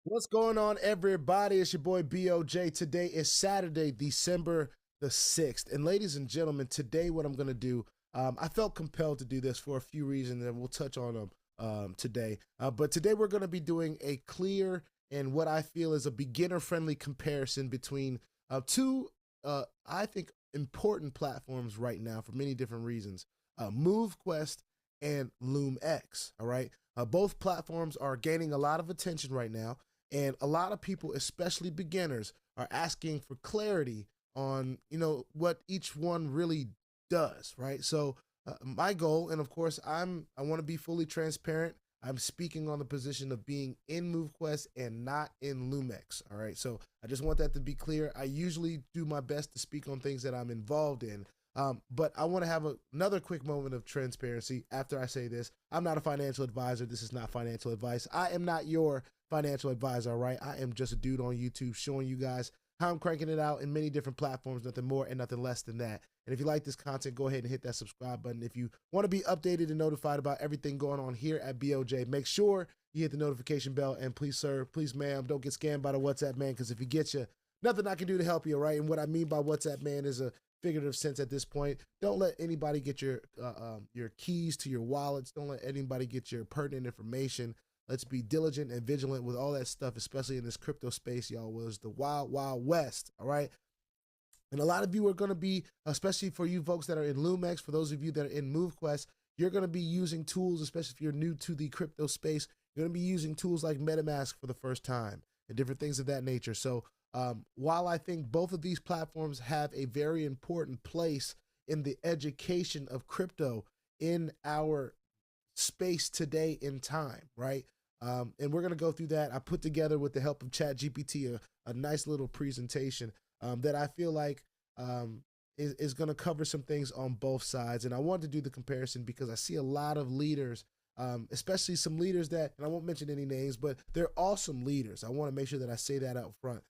What's going on, everybody? It's your boy BOJ. Today is Saturday, December the 6th. And ladies and gentlemen, today what I'm going to do, I felt compelled to do this for a few reasons, and we'll touch on them today. But today we're going to be doing a clear and what I feel is a beginner-friendly comparison between two, I think, important platforms right now for many different reasons. MoveQuest and Loom-X, all right? Both platforms are gaining a lot of attention right now. And a lot of people, especially beginners, are asking for clarity on, what each one really does, right? So my goal, and of course, I want to be fully transparent. I'm speaking on the position of being in MoveQuest and not in Loom-X, all right? So I just want that to be clear. I usually do my best to speak on things that I'm involved in. But I want to have another quick moment of transparency after I say this. I'm not a financial advisor. This is not financial advice. I am not your financial advisor, all right? I am just a dude on YouTube showing you guys how I'm cranking it out in many different platforms, nothing more and nothing less than that. And if you like this content, go ahead and hit that subscribe button. If you want to be updated and notified about everything going on here at BOJ, make sure you hit the notification bell. And please, sir, please, ma'am, don't get scammed by the WhatsApp man, because if he gets you, nothing I can do to help you, all right? And what I mean by WhatsApp man is a figurative sense at this point. Don't let anybody get your keys to your wallets. Don't let anybody get your pertinent information. Let's be diligent and vigilant with all that stuff, especially in this crypto space, y'all. Was the wild, wild west, all right? And a lot of you are going to be, especially for you folks that are in Loom-X, for those of you that are in MoveQuest, you're going to be using tools, especially if you're new to the crypto space, you're going to be using tools like MetaMask for the first time and different things of that nature. So while I think both of these platforms have a very important place in the education of crypto in our space today in time, right? And we're going to go through that. I put together, with the help of ChatGPT, a nice little presentation that I feel like is going to cover some things on both sides. And I wanted to do the comparison because I see a lot of leaders, especially some leaders that, and I won't mention any names, but they're awesome leaders. I want to make sure that I say that out front.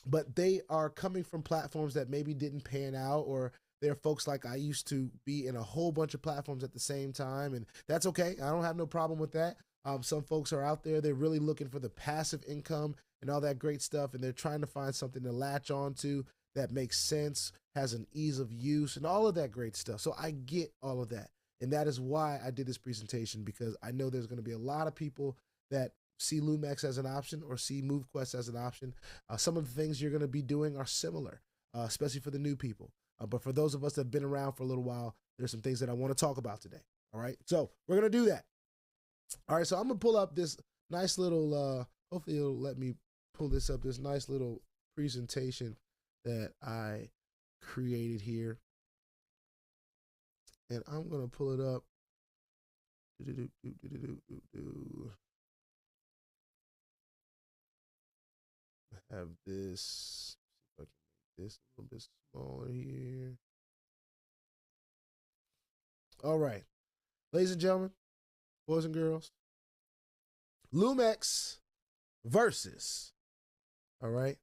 But they are coming from platforms that maybe didn't pan out, or they're folks like I used to be in a whole bunch of platforms at the same time, and that's okay. I don't have no problem with that. Some folks are out there, they're really looking for the passive income and all that great stuff, and they're trying to find something to latch onto that makes sense, has an ease of use, and all of that great stuff. So I get all of that, and that is why I did this presentation, because I know there's going to be a lot of people that see Loom-X as an option or see MoveQuest as an option. Some of the things you're going to be doing are similar, especially for the new people. But for those of us that have been around for a little while, there's some things that I want to talk about today. All right, so we're going to do that. All right, so I'm going to pull up this nice little, hopefully it'll let me pull this up, this nice little presentation that I created here. And I'm going to pull it up. Have this, see if I can make this a little bit smaller here. All right, ladies and gentlemen, boys and girls, Loom-X versus, all right,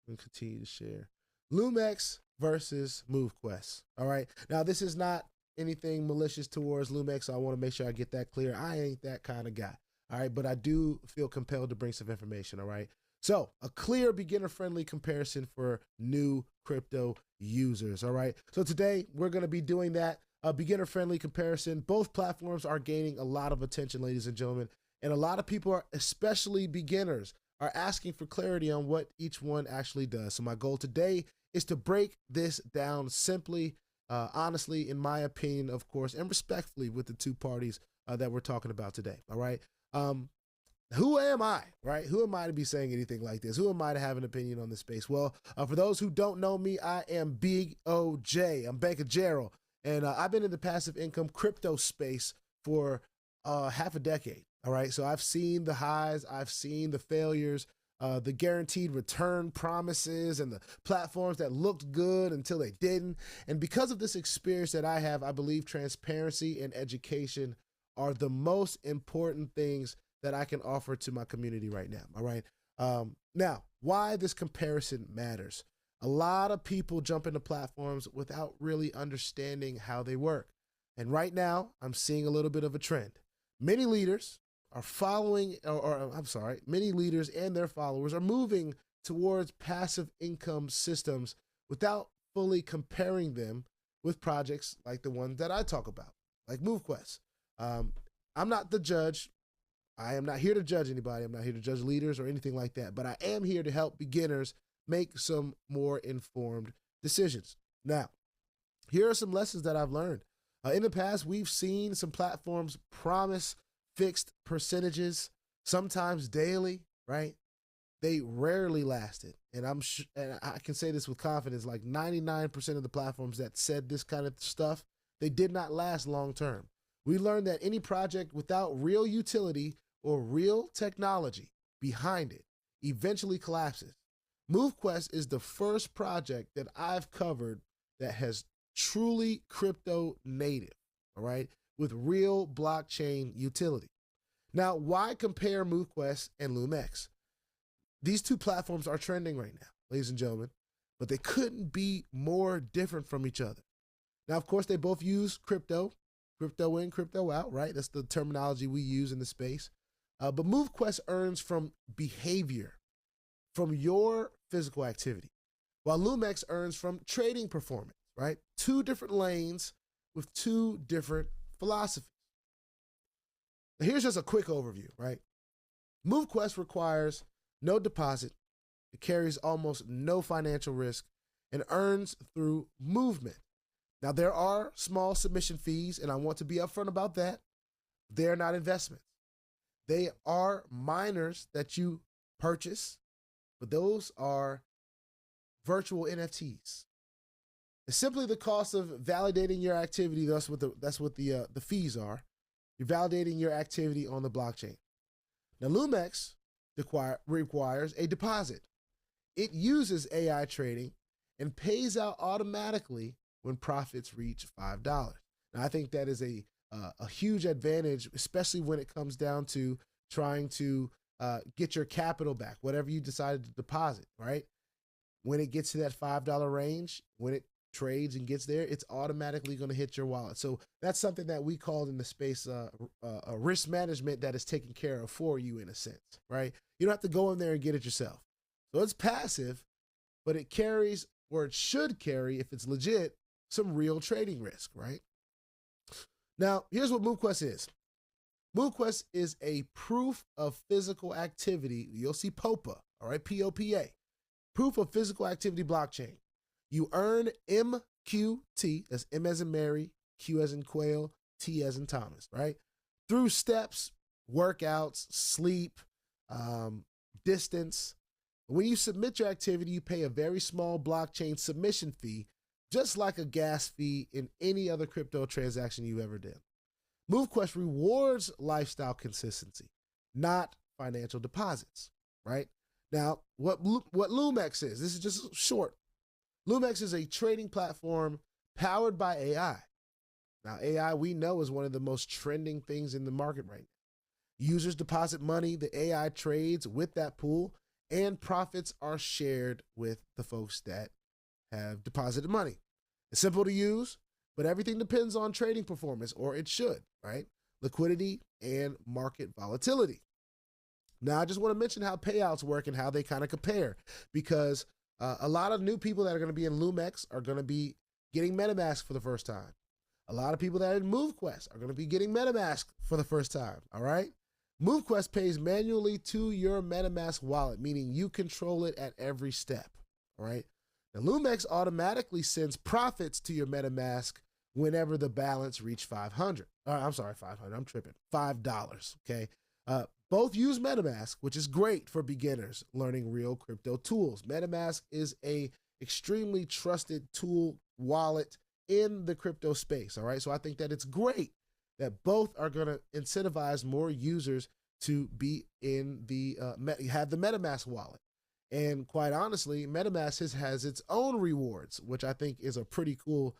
I'm gonna continue to share, Loom-X versus MoveQuest. All right, now this is not anything malicious towards Loom-X, so I want to make sure I get that clear. I ain't that kind of guy, all right, but I do feel compelled to bring some information, all right? So a clear beginner-friendly comparison for new crypto users, all right? So today we're going to be doing that, a beginner-friendly comparison. Both platforms are gaining a lot of attention, ladies and gentlemen, and a lot of people, especially beginners, are asking for clarity on what each one actually does. So my goal today is to break this down simply, honestly, in my opinion, of course, and respectfully with the two parties that we're talking about today, all right? Who am I, right? Who am I to be saying anything like this? Who am I to have an opinion on this space? Well, for those who don't know me, I am Big OJ. I'm Banker Gerald, and I've been in the passive income crypto space for half a decade, all right? So I've seen the highs, I've seen the failures, the guaranteed return promises, and the platforms that looked good until they didn't. And because of this experience that I have, I believe transparency and education are the most important things that I can offer to my community right now, all right? Now, why this comparison matters. A lot of people jump into platforms without really understanding how they work. And right now, I'm seeing a little bit of a trend. Many leaders are following, or I'm sorry, many leaders and their followers are moving towards passive income systems without fully comparing them with projects like the one that I talk about, like MoveQuest. I'm not the judge. I am not here to judge anybody. I'm not here to judge leaders or anything like that, but I am here to help beginners make some more informed decisions. Now, here are some lessons that I've learned. In the past, we've seen some platforms promise fixed percentages, sometimes daily, right? They rarely lasted. And and I can say this with confidence, like 99% of the platforms that said this kind of stuff, they did not last long term. We learned that any project without real utility or real technology behind it eventually collapses. MoveQuest is the first project that I've covered that has truly crypto native, all right, with real blockchain utility. Now, why compare MoveQuest and Loom-X? These two platforms are trending right now, ladies and gentlemen, but they couldn't be more different from each other. Now, of course, they both use crypto in, crypto out, right? That's the terminology we use in the space. But MoveQuest earns from behavior, from your physical activity, while Loom-X earns from trading performance, right? Two different lanes with two different philosophies. Now, here's just a quick overview, right? MoveQuest requires no deposit. It carries almost no financial risk and earns through movement. Now, there are small submission fees, and I want to be upfront about that. They're not investments. They are miners that you purchase, but those are virtual NFTs. It's simply the cost of validating your activity. That's what the fees are. You're validating your activity on the blockchain. Now, Loom-X requires a deposit. It uses AI trading and pays out automatically when profits reach $5. Now, I think that is a huge advantage, especially when it comes down to trying to get your capital back, whatever you decided to deposit, right? When it gets to that $5 range, when it trades and gets there, it's automatically going to hit your wallet. So that's something that we called in the space a risk management that is taken care of for you in a sense, right? You don't have to go in there and get it yourself. So it's passive, but it carries, or it should carry, if it's legit, some real trading risk, right? Now, here's what MoveQuest is. MoveQuest is a proof of physical activity. You'll see POPA, all right, POPA, proof of physical activity blockchain. You earn MQT, that's M as in Mary, Q as in Quail, T as in Thomas, right? Through steps, workouts, sleep, distance. When you submit your activity, you pay a very small blockchain submission fee, just like a gas fee in any other crypto transaction you ever did. MoveQuest rewards lifestyle consistency, not financial deposits, right? Now, what Loom-X is, this is just short. Loom-X is a trading platform powered by AI. Now, AI, we know, is one of the most trending things in the market right now. Users deposit money, the AI trades with that pool, and profits are shared with the folks that have deposited money. It's simple to use, but everything depends on trading performance, or it should, right? Liquidity and market volatility. Now, I just want to mention how payouts work and how they kind of compare, because a lot of new people that are going to be in Loom-X are going to be getting MetaMask for the first time. A lot of people that are in MoveQuest are going to be getting MetaMask for the first time, all right? MoveQuest pays manually to your MetaMask wallet, meaning you control it at every step, all right? Now, Loom-X automatically sends profits to your MetaMask whenever the balance reach 500. I'm sorry, 500, I'm tripping, $5, okay? Both use MetaMask, which is great for beginners learning real crypto tools. MetaMask is a extremely trusted tool wallet in the crypto space, all right? So I think that it's great that both are gonna incentivize more users to be in the, have the MetaMask wallet. And quite honestly, MetaMask has its own rewards, which I think is a pretty cool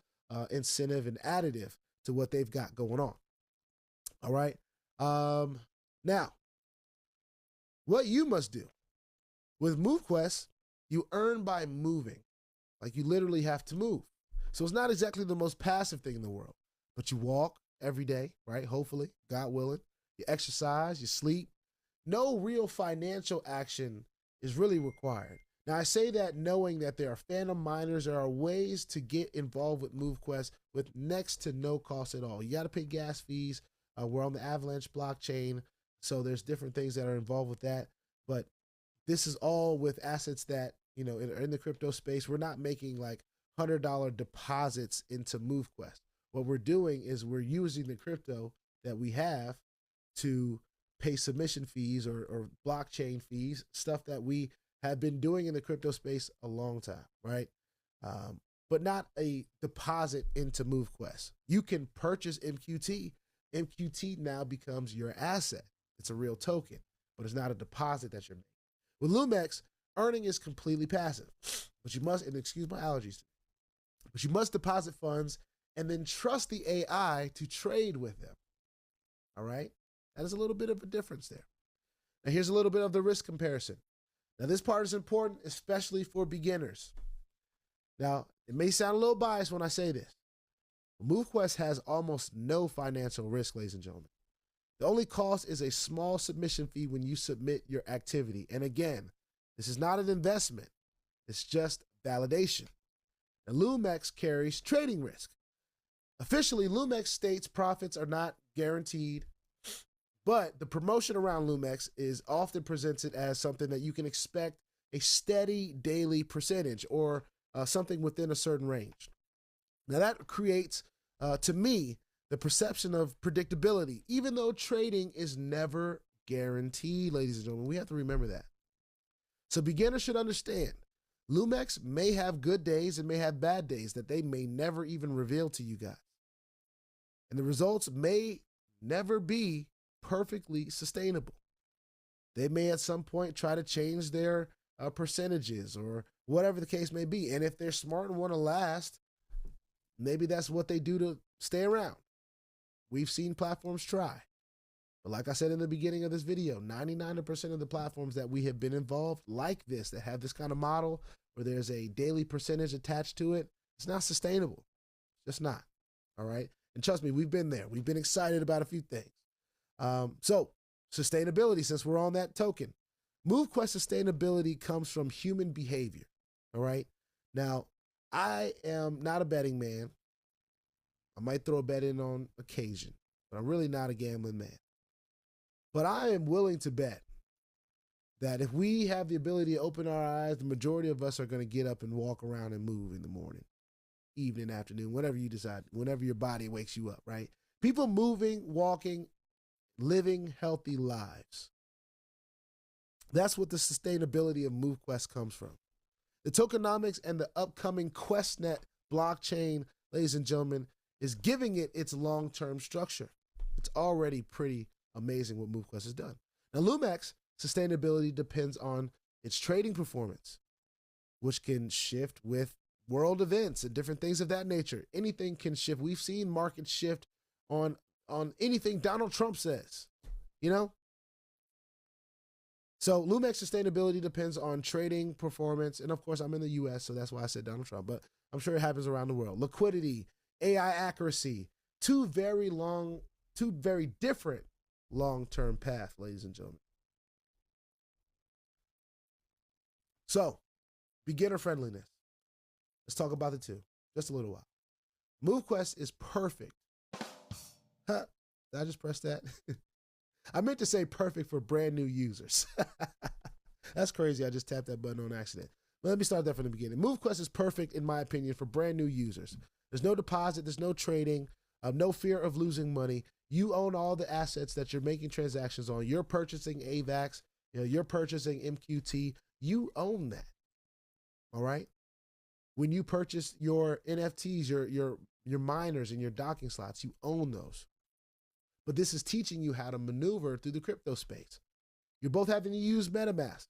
incentive and additive to what they've got going on. All right. Now, what you must do with MoveQuest, you earn by moving. Like, you literally have to move. So it's not exactly the most passive thing in the world, but you walk every day, right? Hopefully, God willing. You exercise, you sleep. No real financial action is really required. Now, I say that knowing that there are phantom miners, there are ways to get involved with MoveQuest with next to no cost at all. You got to pay gas fees. We're on the Avalanche blockchain, so there's different things that are involved with that. But this is all with assets that, you know, in the crypto space. We're not making like $100 deposits into MoveQuest. What we're doing is we're using the crypto that we have to pay submission fees or blockchain fees, stuff that we have been doing in the crypto space a long time, right? But not a deposit into MoveQuest. You can purchase MQT. MQT now becomes your asset. It's a real token, but it's not a deposit that you're making. With Loom-X, earning is completely passive, but you must, and excuse my allergies, but you must deposit funds and then trust the AI to trade with them. All right? That is a little bit of a difference there. Now, here's a little bit of the risk comparison. Now, this part is important, especially for beginners. Now, it may sound a little biased when I say this. MoveQuest has almost no financial risk, ladies and gentlemen. The only cost is a small submission fee when you submit your activity. And again, this is not an investment. It's just validation. Now, Loom-X carries trading risk. Officially, Loom-X states profits are not guaranteed, but the promotion around Loom-X is often presented as something that you can expect a steady daily percentage or something within a certain range. Now that creates, to me, the perception of predictability, even though trading is never guaranteed, ladies and gentlemen. We have to remember that. So beginners should understand, Loom-X may have good days and may have bad days that they may never even reveal to you guys. And the results may never be perfectly sustainable. They may at some point try to change their percentages or whatever the case may be. And if they're smart and want to last, maybe that's what they do to stay around. We've seen platforms try. But like I said in the beginning of this video, 99% of the platforms that we have been involved like this, that have this kind of model where there's a daily percentage attached to it, it's not sustainable. It's just not. All right. And trust me, we've been there. We've been excited about a few things. So sustainability, since we're on that token, MoveQuest sustainability comes from human behavior. All right. Now, I am not a betting man. I might throw a bet in on occasion, but I'm really not a gambling man. But I am willing to bet that if we have the ability to open our eyes, the majority of us are going to get up and walk around and move in the morning, evening, afternoon, whatever you decide, whenever your body wakes you up, right? People moving, walking, living healthy lives. That's what the sustainability of MoveQuest comes from. The tokenomics and the upcoming QuestNet blockchain, ladies and gentlemen, is giving it its long-term structure. It's already pretty amazing what MoveQuest has done. Now, Loom-X sustainability depends on its trading performance, which can shift with world events and different things of that nature. Anything can shift. We've seen markets shift on anything Donald Trump says, you know? So Loom-X sustainability depends on trading performance. And of course, I'm in the US, so that's why I said Donald Trump, but I'm sure it happens around the world. Liquidity, AI accuracy, two very different long-term paths, ladies and gentlemen. So, beginner friendliness. Let's talk about the two, just a little while. MoveQuest is perfect. Huh, did I just press that? I meant to say perfect for brand new users. That's crazy. I just tapped that button on accident. But let me start that from the beginning. MoveQuest is perfect, in my opinion, for brand new users. There's no deposit. There's no trading. No fear of losing money. You own all the assets that you're making transactions on. You're purchasing AVAX. You're purchasing MQT. You own that. All right? When you purchase your NFTs, your miners and your docking slots, you own those. But this is teaching you how to maneuver through the crypto space. You're both having to use MetaMask.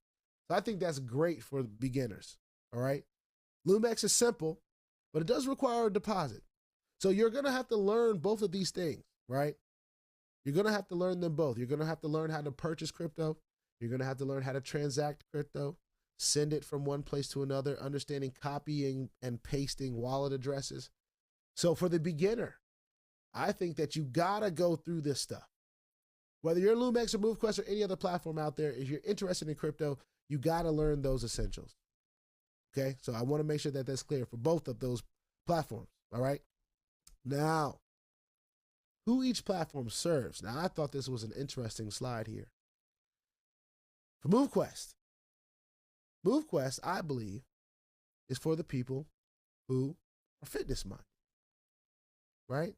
So I think that's great for beginners. All right? Loom-X is simple, but it does require a deposit. So you're going to have to learn both of these things, right? You're going to have to learn them both. You're going to have to learn how to purchase crypto. You're going to have to learn how to transact crypto, send it from one place to another, understanding copying and pasting wallet addresses. So for the beginner, I think that you got to go through this stuff. Whether you're Loom-X or MoveQuest or any other platform out there, if you're interested in crypto, you got to learn those essentials. Okay, so I want to make sure that that's clear for both of those platforms. All right. Now, who each platform serves. Now, I thought this was an interesting slide here. For MoveQuest, I believe, is for the people who are fitness minded, right?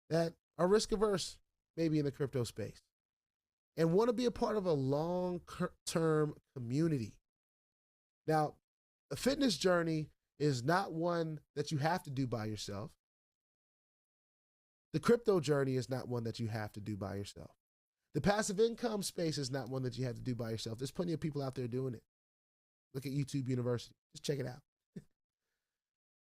That are risk averse, maybe in the crypto space, and want to be a part of a long-term community. Now, a fitness journey is not one that you have to do by yourself. The crypto journey is not one that you have to do by yourself. The passive income space is not one that you have to do by yourself. There's plenty of people out there doing it. Look at YouTube University. Just check it out.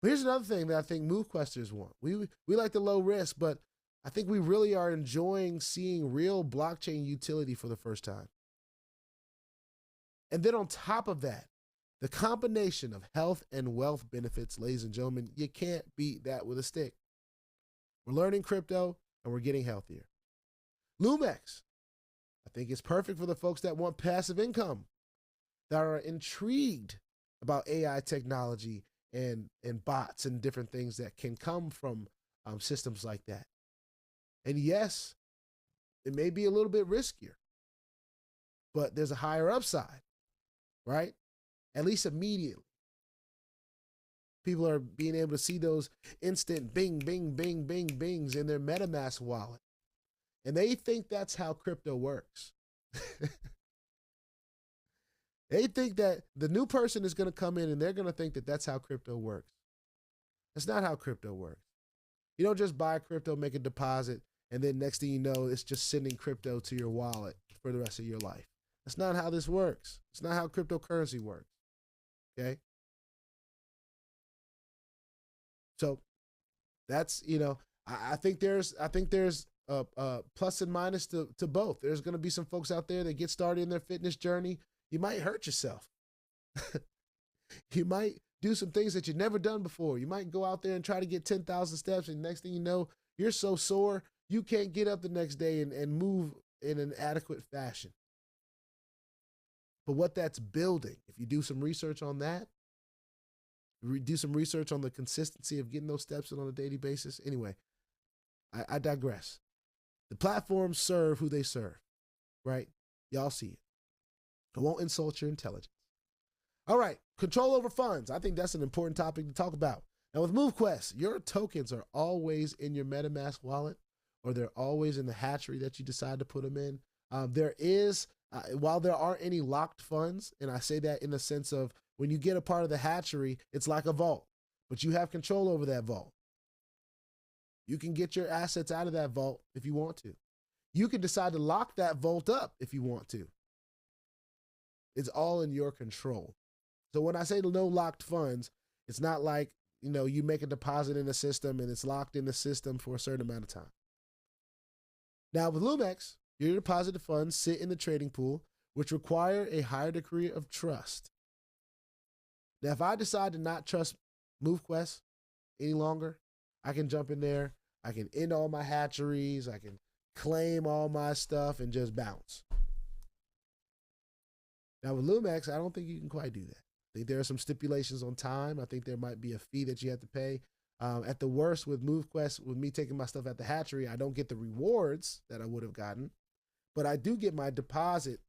But here's another thing that I think MoveQuesters want. We like the low risk, but I think we really are enjoying seeing real blockchain utility for the first time. And then on top of that, the combination of health and wealth benefits, ladies and gentlemen, you can't beat that with a stick. We're learning crypto and we're getting healthier. Loom-X, I think it's perfect for the folks that want passive income, that are intrigued about AI technology and bots and different things that can come from systems like that. And yes, it may be a little bit riskier, but there's a higher upside, right? At least immediately. People are being able to see those instant bing, bing, bing, bing, bings in their MetaMask wallet. And they think that's how crypto works. They think that the new person is going to come in and they're going to think that that's how crypto works. That's not how crypto works. You don't just buy crypto, make a deposit, and then next thing you know, it's just sending crypto to your wallet for the rest of your life. That's not how this works. It's not how cryptocurrency works. Okay? So that's, I think there's a plus and minus to both. There's going to be some folks out there that get started in their fitness journey. You might hurt yourself. You might do some things that you've never done before. You might go out there and try to get 10,000 steps, and next thing you know, you're so sore, you can't get up the next day and move in an adequate fashion. But what that's building, if you do some research on that, do some research on the consistency of getting those steps in on a daily basis. Anyway, I digress. The platforms serve who they serve, right? Y'all see it. I won't insult your intelligence. All right, control over funds. I think that's an important topic to talk about. Now with MoveQuest, your tokens are always in your MetaMask wallet, or they're always in the hatchery that you decide to put them in. While there aren't any locked funds, and I say that in the sense of when you get a part of the hatchery, it's like a vault, but you have control over that vault. You can get your assets out of that vault if you want to. You can decide to lock that vault up if you want to. It's all in your control. So when I say no locked funds, it's not like, you make a deposit in the system and it's locked in the system for a certain amount of time. Now with Loom-X, your deposited funds sit in the trading pool, which require a higher degree of trust. Now, if I decide to not trust MoveQuest any longer, I can jump in there, I can end all my hatcheries, I can claim all my stuff and just bounce. Now with Loom-X, I don't think you can quite do that. I think there are some stipulations on time. I think there might be a fee that you have to pay. At the worst with MoveQuest, with me taking my stuff at the hatchery, I don't get the rewards that I would have gotten, but I do get my deposit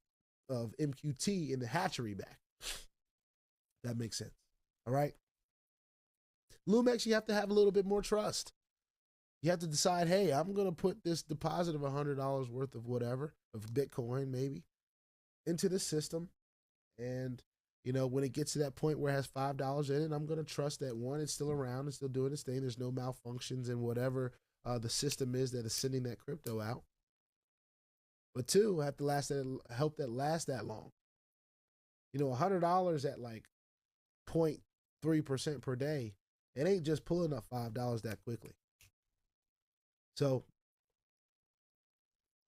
of MQT in the hatchery back. That makes sense. All right. Loom-X, you have to have a little bit more trust. You have to decide, hey, I'm going to put this deposit of $100 worth of whatever, of Bitcoin maybe, into the system. And, when it gets to that point where it has $5 in it, I'm going to trust that one, it's still around, it's still doing its thing. There's no malfunctions in whatever the system is that is sending that crypto out. But two, I have to help that last that long. $100 at like 0.3% per day, it ain't just pulling up $5 that quickly. So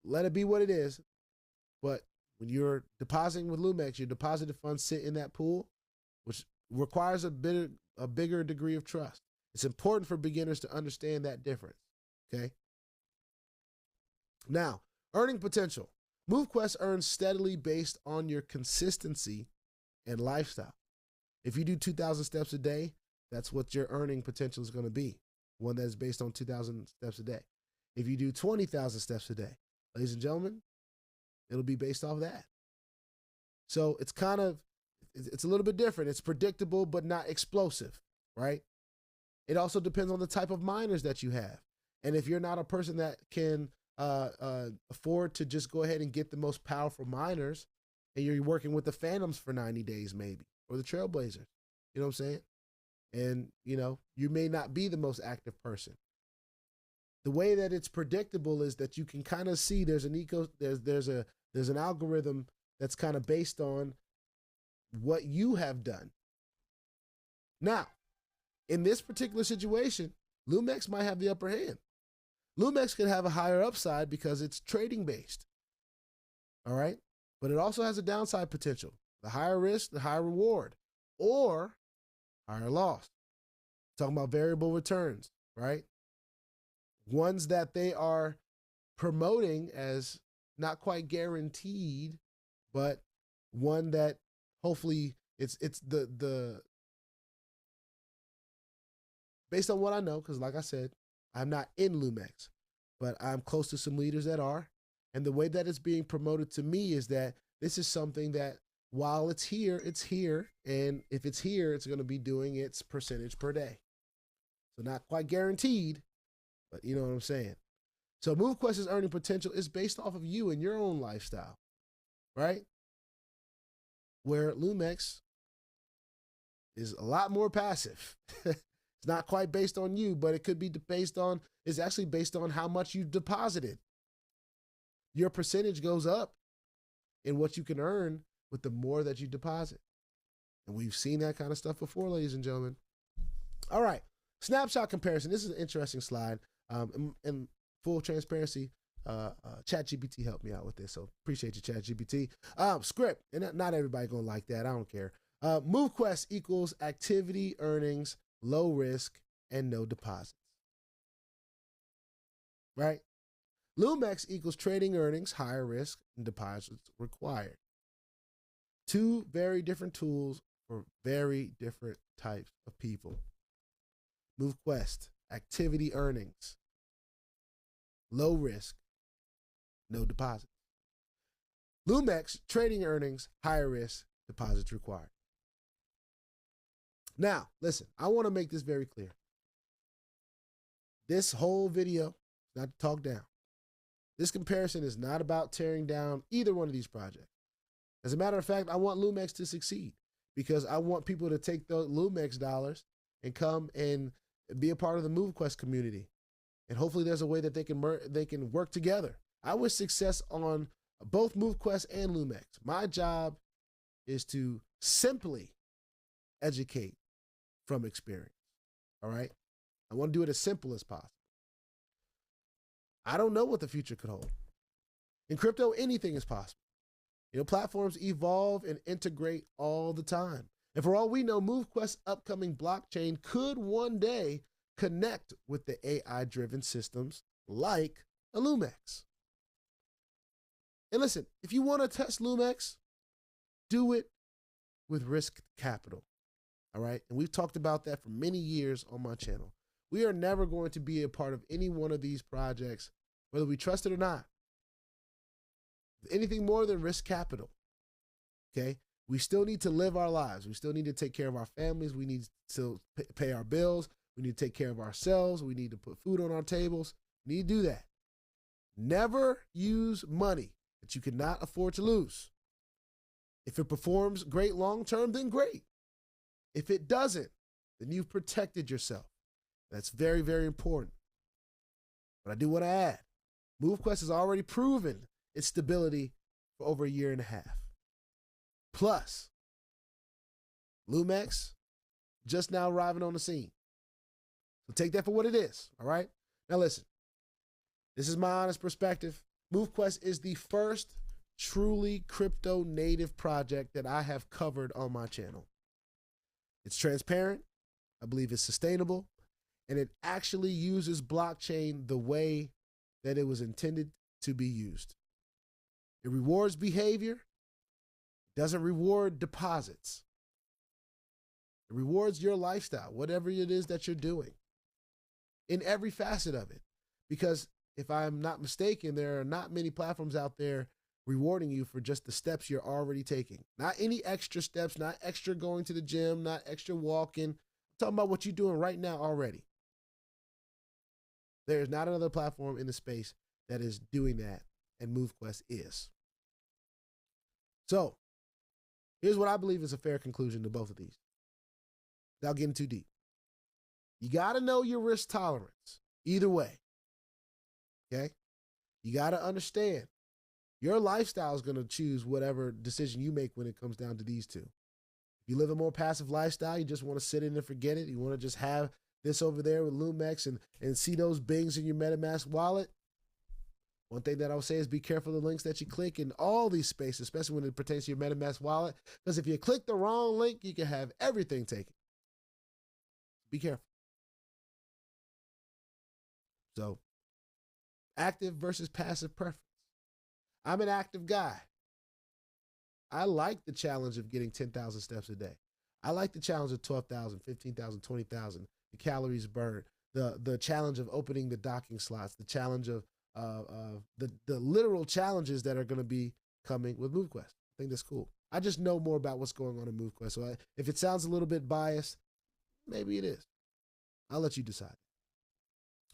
let it be what it is. But when you're depositing with Loom-X, your deposited funds sit in that pool, which requires a bigger degree of trust. It's important for beginners to understand that difference. Okay. Now, Earning potential. MoveQuest earns steadily based on your consistency and lifestyle. If you do 2,000 steps a day, that's what your earning potential is going to be. One that is based on 2,000 steps a day. If you do 20,000 steps a day, ladies and gentlemen, it'll be based off that. So it's a little bit different. It's predictable, but not explosive, right? It also depends on the type of miners that you have. And if you're not a person that can afford to just go ahead and get the most powerful miners, and you're working with the Phantoms for 90 days maybe, or the Trailblazers, you know what I'm saying? And, you know, you may not be the most active person. The way that it's predictable is that you can kind of see there's an algorithm that's kind of based on what you have done. Now, in this particular situation, Loom-X might have the upper hand. Loom-X could have a higher upside because it's trading based. All right? But it also has a downside potential. The higher risk, the higher reward, or higher loss. Talking about variable returns, right? Ones that they are promoting as not quite guaranteed, but one that hopefully it's the based on what I know, because like I said, I'm not in Loom-X, but I'm close to some leaders that are. And the way that it's being promoted to me is that this is something that while it's here, it's here. And if it's here, it's going to be doing its percentage per day. So not quite guaranteed, but you know what I'm saying. So MoveQuest's earning potential is based off of you and your own lifestyle, right? Where Loom-X is a lot more passive. It's not quite based on you, but it could be it's actually based on how much you deposited. Your percentage goes up in what you can earn with the more that you deposit. And we've seen that kind of stuff before, ladies and gentlemen. All right, snapshot comparison. This is an interesting slide. In full transparency, ChatGPT helped me out with this, so appreciate you, ChatGPT. Script, and not everybody gonna like that. I don't care. MoveQuest equals activity earnings, low risk, and no deposits. Right? Loom-X equals trading earnings, higher risk, and deposits required. Two very different tools for very different types of people. MoveQuest, activity earnings, low risk, no deposits. Loom-X, trading earnings, higher risk, deposits required. Now, listen, I want to make this very clear. This whole video, not to talk down. This comparison is not about tearing down either one of these projects. As a matter of fact, I want Loom-X to succeed because I want people to take the Loom-X dollars and come and be a part of the MoveQuest community. And hopefully there's a way that they can work together. I wish success on both MoveQuest and Loom-X. My job is to simply educate from experience. All right? I want to do it as simple as possible. I don't know what the future could hold. In crypto, anything is possible. You know, platforms evolve and integrate all the time. And for all we know, MoveQuest's upcoming blockchain could one day connect with the AI-driven systems like a Loom-X. And listen, if you want to test Loom-X, do it with risk capital. All right? And we've talked about that for many years on my channel. We are never going to be a part of any one of these projects, whether we trust it or not. Anything more than risk capital, okay? We still need to live our lives. We still need to take care of our families. We need to pay our bills. We need to take care of ourselves. We need to put food on our tables. We need to do that. Never use money that you cannot afford to lose. If it performs great long-term, then great. If it doesn't, then you've protected yourself. That's very, very important. But I do want to add, MoveQuest has already proven its stability for over 1.5 years. Plus, Loom-X just now arriving on the scene. So take that for what it is, all right? Now listen, this is my honest perspective. MoveQuest is the first truly crypto native project that I have covered on my channel. It's transparent, I believe it's sustainable, and it actually uses blockchain the way that it was intended to be used. It rewards behavior. It doesn't reward deposits. It rewards your lifestyle, whatever it is that you're doing, in every facet of it. Because if I'm not mistaken, there are not many platforms out there rewarding you for just the steps you're already taking. Not any extra steps, not extra going to the gym, not extra walking. I'm talking about what you're doing right now already. There is not another platform in the space that is doing that, and MoveQuest is. So, here's what I believe is a fair conclusion to both of these, without getting too deep. You got to know your risk tolerance, either way. Okay? You got to understand your lifestyle is going to choose whatever decision you make when it comes down to these two. If you live a more passive lifestyle, you just want to sit in and forget it. You want to just have this over there with Loom-X and see those bings in your MetaMask wallet. One thing that I would say is be careful of the links that you click in all these spaces, especially when it pertains to your MetaMask wallet. Because if you click the wrong link, you can have everything taken. Be careful. So, active versus passive preference. I'm an active guy. I like the challenge of getting 10,000 steps a day. I like the challenge of 12,000, 15,000, 20,000, the calories burned, the challenge of opening the docking slots, the challenge of the literal challenges that are going to be coming with MoveQuest. I think that's cool. I just know more about what's going on in MoveQuest. So if it sounds a little bit biased, maybe it is. I'll let you decide.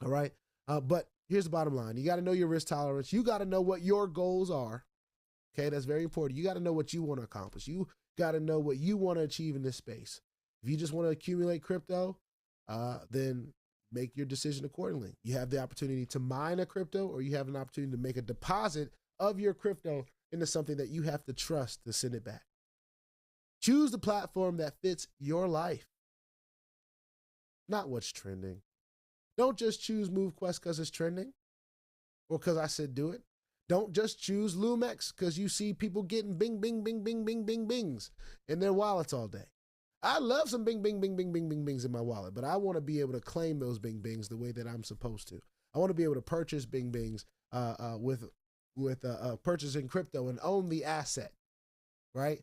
All right. But here's the bottom line. You got to know your risk tolerance. You got to know what your goals are. Okay, that's very important. You got to know what you want to accomplish. You got to know what you want to achieve in this space. If you just want to accumulate crypto, then make your decision accordingly. You have the opportunity to mine a crypto, or you have an opportunity to make a deposit of your crypto into something that you have to trust to send it back. Choose the platform that fits your life, not what's trending. Don't just choose MoveQuest because it's trending or because I said do it. Don't just choose Loom-X because you see people getting bing, bing, bing, bing, bing, bing, bings in their wallets all day. I love some bing, bing, bing, bing, bing, bing, bings in my wallet, but I want to be able to claim those bing, bings the way that I'm supposed to. I want to be able to purchase bing, bings with purchasing crypto and own the asset, right?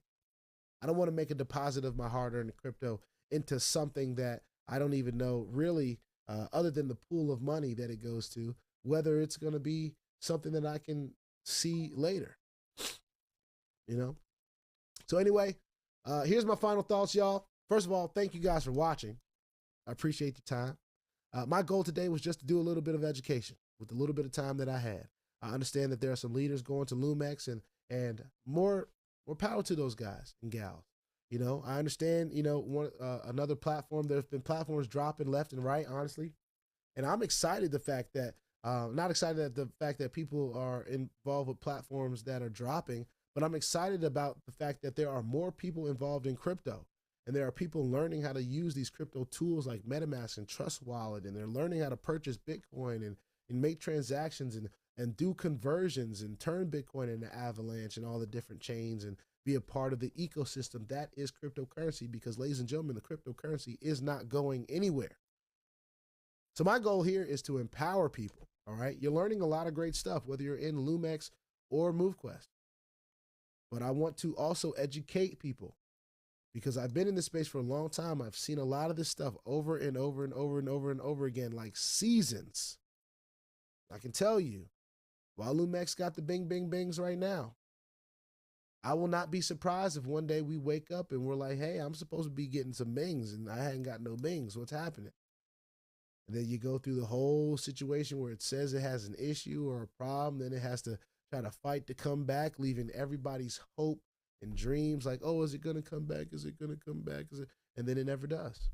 I don't want to make a deposit of my hard-earned crypto into something that I don't even know really, other than the pool of money that it goes to, whether it's going to be something that I can see later, you know? So anyway, here's my final thoughts, y'all. First of all, thank you guys for watching. I appreciate your time. My goal today was just to do a little bit of education with a little bit of time that I had. I understand that there are some leaders going to Loom-X and more power to those guys and gals. You know, I understand, you know, another platform, there's been platforms dropping left and right, honestly. And I'm excited the fact that, not excited at the fact that people are involved with platforms that are dropping, but I'm excited about the fact that there are more people involved in crypto. And there are people learning how to use these crypto tools like MetaMask and Trust Wallet, and they're learning how to purchase Bitcoin and make transactions and do conversions and turn Bitcoin into Avalanche and all the different chains and be a part of the ecosystem that is cryptocurrency, because, ladies and gentlemen, the cryptocurrency is not going anywhere. So my goal here is to empower people, all right? You're learning a lot of great stuff, whether you're in Loom-X or MoveQuest. But I want to also educate people, because I've been in this space for a long time. I've seen a lot of this stuff over and over and over and over and over again, like seasons. I can tell you, while Loom-X got the bing, bing, bings right now, I will not be surprised if one day we wake up and we're like, hey, I'm supposed to be getting some bings and I hadn't got no bings. What's happening? And then you go through the whole situation where it says it has an issue or a problem. Then it has to try to fight to come back, leaving everybody's hope and dreams like, oh, is it going to come back? Is it going to come back? And then it never does.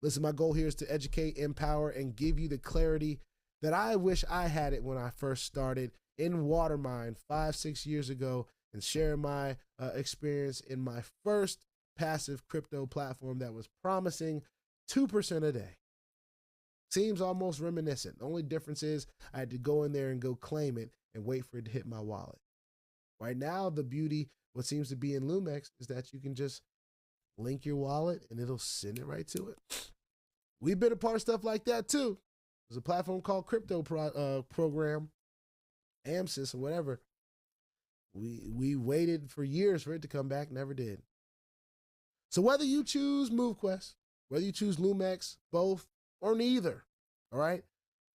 Listen, my goal here is to educate, empower, and give you the clarity that I wish I had it when I first started in Watermine 5-6 years ago, and share my experience in my first passive crypto platform that was promising 2% a day. Seems almost reminiscent. The only difference is I had to go in there and go claim it and wait for it to hit my wallet. Right now, the beauty, what seems to be in Loom-X, is that you can just link your wallet and it'll send it right to it. We've been a part of stuff like that too. There's a platform called Crypto Program. AMSIS or whatever. We waited for years for it to come back, never did. So whether you choose MoveQuest, whether you choose Loom-X, both, or neither, all right?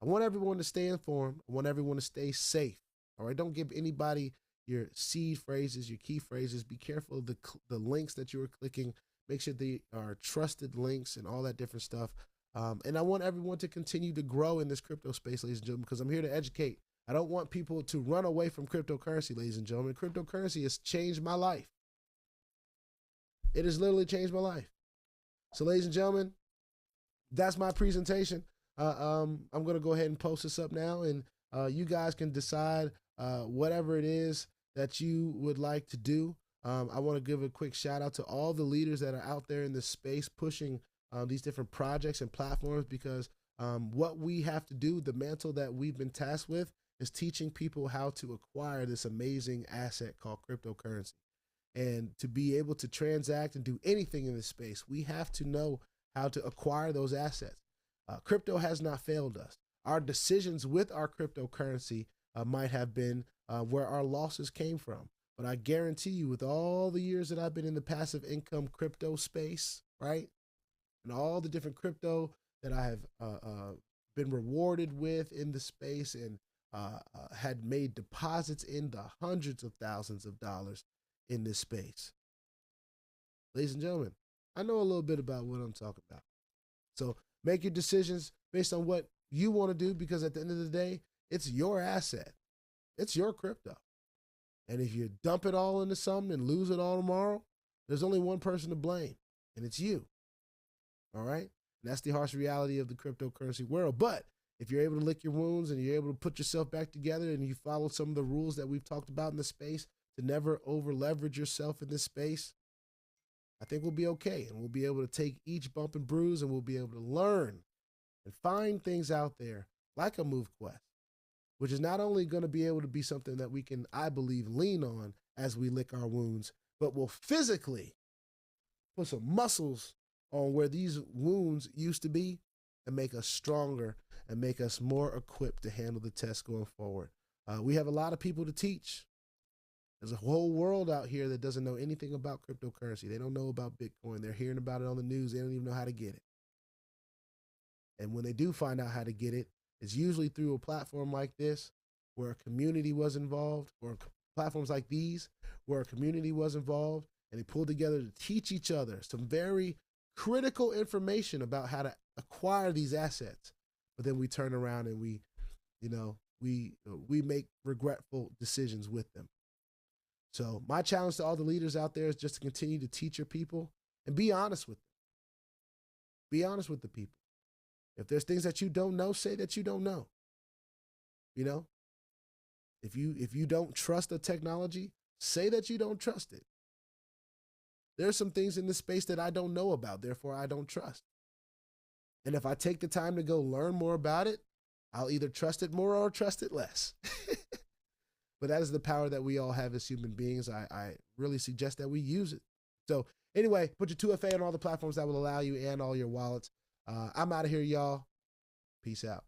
I want everyone to stay informed. I want everyone to stay safe, all right? Don't give anybody your seed phrases, your key phrases. Be careful of the links that you are clicking. Make sure they are trusted links and all that different stuff. And I want everyone to continue to grow in this crypto space, ladies and gentlemen, because I'm here to educate. I don't want people to run away from cryptocurrency, ladies and gentlemen. Cryptocurrency has changed my life. It has literally changed my life. So, ladies and gentlemen, that's my presentation. I'm going to go ahead and post this up now, and you guys can decide whatever it is that you would like to do. I want to give a quick shout out to all the leaders that are out there in this space pushing these different projects and platforms, because what we have to do, the mantle that we've been tasked with, is teaching people how to acquire this amazing asset called cryptocurrency. And to be able to transact and do anything in this space, we have to know how to acquire those assets. Crypto has not failed us. Our decisions with our cryptocurrency might have been where our losses came from. But I guarantee you, with all the years that I've been in the passive income crypto space, right, and all the different crypto that I have been rewarded with in the space, and had made deposits in the hundreds of thousands of dollars in this space. Ladies and gentlemen, I know a little bit about what I'm talking about. So make your decisions based on what you want to do, because at the end of the day, it's your asset. It's your crypto. And if you dump it all into something and lose it all tomorrow, there's only one person to blame, and it's you. All right? And that's the harsh reality of the cryptocurrency world. But if you're able to lick your wounds and you're able to put yourself back together, and you follow some of the rules that we've talked about in the space to never over leverage yourself in this space, I think we'll be okay. And we'll be able to take each bump and bruise, and we'll be able to learn and find things out there like a MoveQuest, which is not only going to be able to be something that we can, I believe, lean on as we lick our wounds, but will physically put some muscles on where these wounds used to be and make us stronger and make us more equipped to handle the test going forward. We have a lot of people to teach. There's a whole world out here that doesn't know anything about cryptocurrency. They don't know about Bitcoin. They're hearing about it on the news. They don't even know how to get it. And when they do find out how to get it, it's usually through a platform like this, where a community was involved, or platforms like these, where a community was involved, and they pulled together to teach each other some very critical information about how to acquire these assets. But then we turn around and we make regretful decisions with them. So my challenge to all the leaders out there is just to continue to teach your people and be honest with them. Be honest with the people. If there's things that you don't know, say that you don't know. You know, if you don't trust the technology, say that you don't trust it. There's some things in this space that I don't know about, therefore I don't trust. And if I take the time to go learn more about it, I'll either trust it more or trust it less. But that is the power that we all have as human beings. I really suggest that we use it. So anyway, put your 2FA on all the platforms that will allow you, and all your wallets. I'm out of here, y'all. Peace out.